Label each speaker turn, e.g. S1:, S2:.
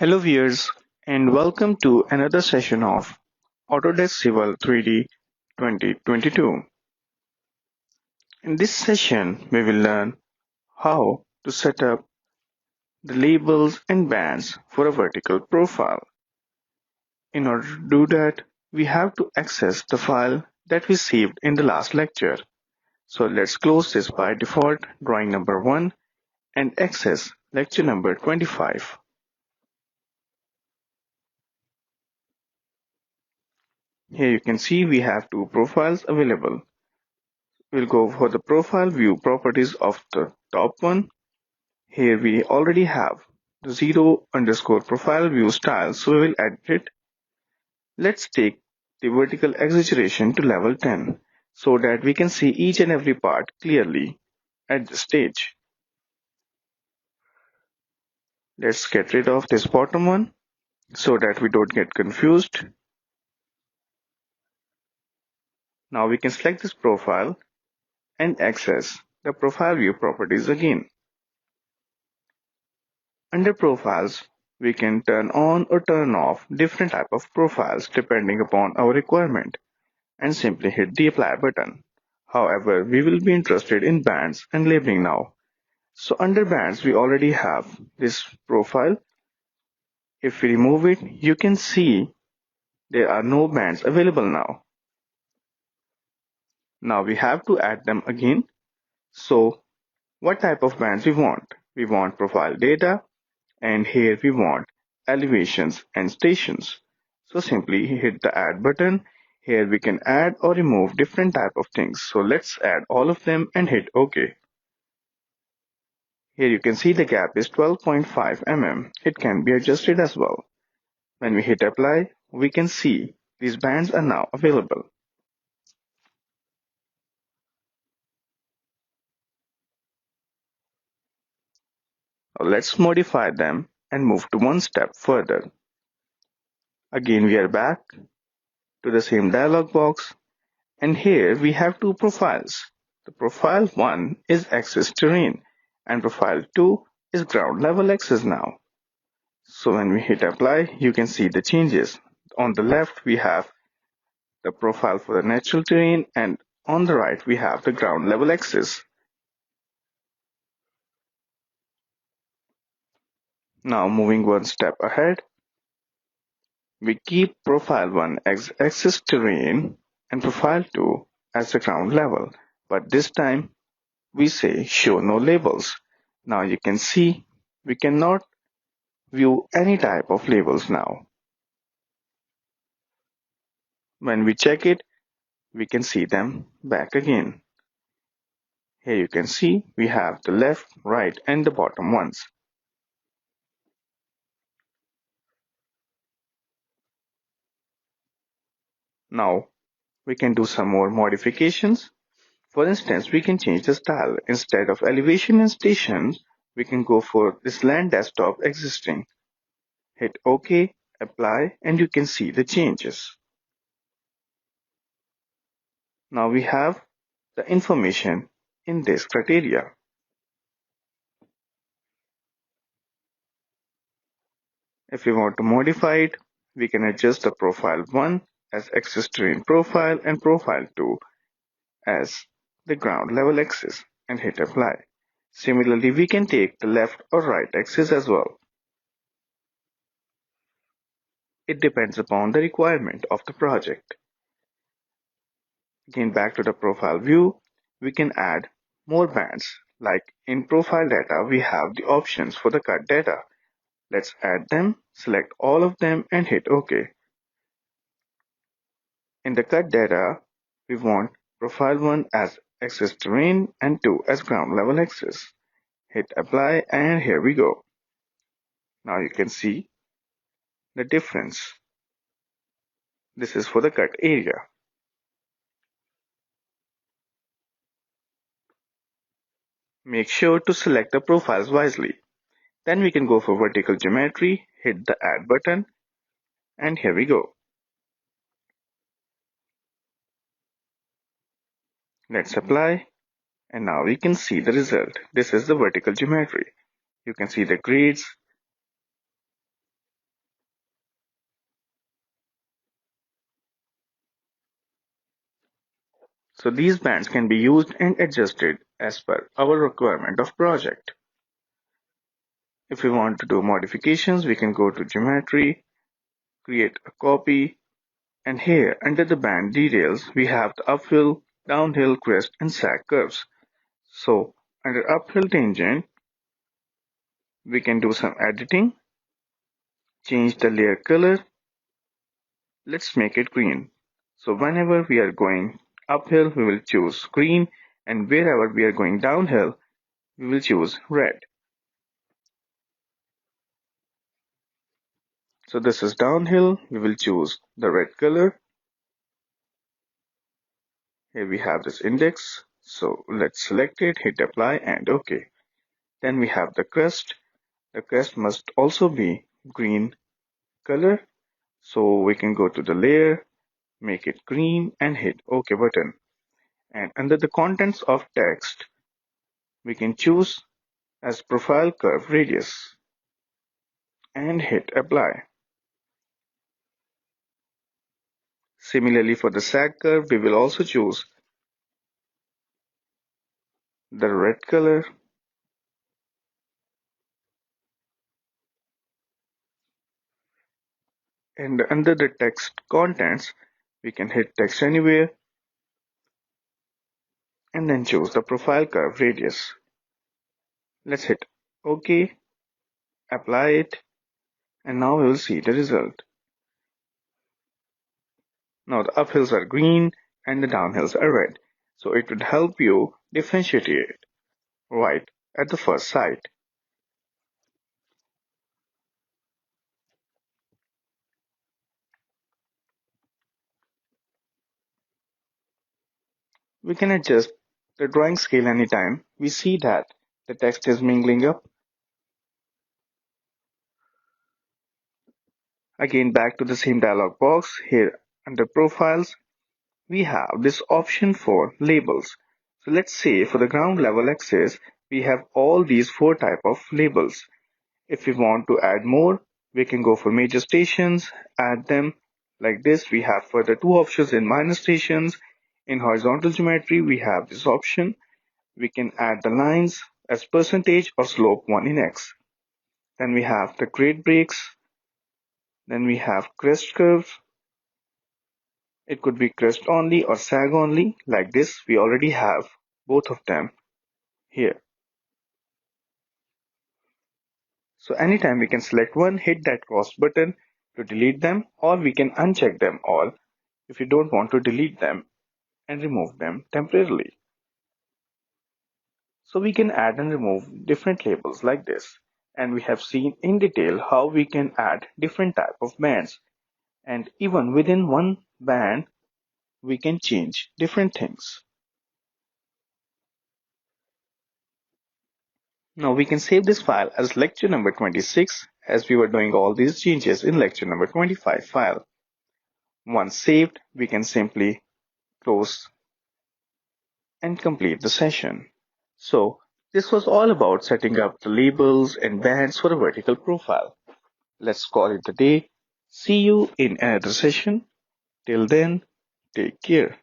S1: Hello viewers and welcome to another session of Autodesk Civil 3D 2022. In this session we will learn how to set up the labels and bands for a vertical profile. In order to do that, we have to access the file that we saved in the last lecture. So let's close this by default drawing number 1 and access lecture number 25. Here you can see we have two profiles available. We'll go for the profile view properties of the top one. Here we already have the 0_profile view style, so we will edit it. Let's take the vertical exaggeration to level 10 so that we can see each and every part clearly at this stage. Let's get rid of this bottom one so that we don't get confused. Now we can select this profile and access the profile view properties again. Under profiles, we can turn on or turn off different type of profiles depending upon our requirement and simply hit the apply button. However, we will be interested in bands and labeling now. So under bands, we already have this profile. If we remove it, you can see there are no bands available now. Now we have to add them again. So what type of bands we want? We want profile data, and here we want elevations and stations. So simply hit the add button. Here we can add or remove different type of things. So let's add all of them and hit OK. Here you can see the gap is 12.5 mm. It can be adjusted as well. When we hit apply, we can see these bands are now available. Now let's modify them and move to one step further. Again we are back to the same dialog box. And here we have two profiles. The profile 1 is axis terrain and profile 2 is ground level axis now. So when we hit apply, you can see the changes. On the left we have the profile for the natural terrain and on the right we have the ground level axis. Now moving one step ahead, we keep profile 1 as axis terrain and profile 2 as the ground level, but this time we say show no labels. Now you can see we cannot view any type of labels now. When we check it, we can see them back again. Here you can see we have the left, right and the bottom ones. Now we can do some more modifications. For instance, we can change the style. Instead of elevation and stations, we can go for this land desktop existing. Hit OK, apply, and you can see the changes. Now we have the information in this criteria. If we want to modify it, we can adjust the profile 1 as axis terrain profile and profile 2 as the ground level axis and hit apply. Similarly, we can take the left or right axis as well. It depends upon the requirement of the project. Again, back to the profile view, we can add more bands. Like in profile data, we have the options for the cut data. Let's add them, select all of them and hit OK. In the cut data, we want profile 1 as axis terrain and 2 as ground level axis. Hit apply and here we go. Now you can see the difference. This is for the cut area. Make sure to select the profiles wisely. Then we can go for vertical geometry, hit the add button and here we go. Let's apply and now we can see the result. This is the vertical geometry. You can see the grades So these bands can be used and adjusted as per our requirement of project. If we want to do modifications, we can go to geometry, create a copy, and here under the band details, we have the uphill, downhill, crest, and sag curves. So under uphill tangent, we can do some editing, change the layer color. Let's make it green. So whenever we are going uphill, we will choose green, and wherever we are going downhill, we will choose red. So this is downhill, we will choose the red color. Here we have this index. So let's select it, hit apply and OK. Then we have the crest. The crest must also be green color. So we can go to the layer, make it green and hit OK button. And under the contents of text, we can choose as profile curve radius and hit apply. Similarly for the sag curve, we will also choose the red color and under the text contents, we can hit text anywhere and then choose the profile curve radius. Let's hit OK, apply it, and now we will see the result. Now the uphills are green and the downhills are red, so it would help you differentiate it right at the first sight. We can adjust the drawing scale anytime we see that the text is mingling up. Again, back to the same dialog box. Here under profiles, we have this option for labels. So let's say for the ground level axis, we have all these four type of labels. If we want to add more, we can go for major stations, add them like this. We have further two options in minor stations. In horizontal geometry, we have this option. We can add the lines as percentage or slope 1 in X. Then we have the grade breaks. Then we have crest curves. It could be crest only or sag only. Like this, we already have both of them here. So anytime we can select one, hit that cross button to delete them, or we can uncheck them all if you don't want to delete them and remove them temporarily. So we can add and remove different labels like this. And we have seen in detail how we can add different type of bands. And even within one band, we can change different things. Now we can save this file as lecture number 26 as we were doing all these changes in lecture number 25 file. Once saved, we can simply close and complete the session. So this was all about setting up the labels and bands for a vertical profile. Let's call it a day. See you in another session. Till then, take care.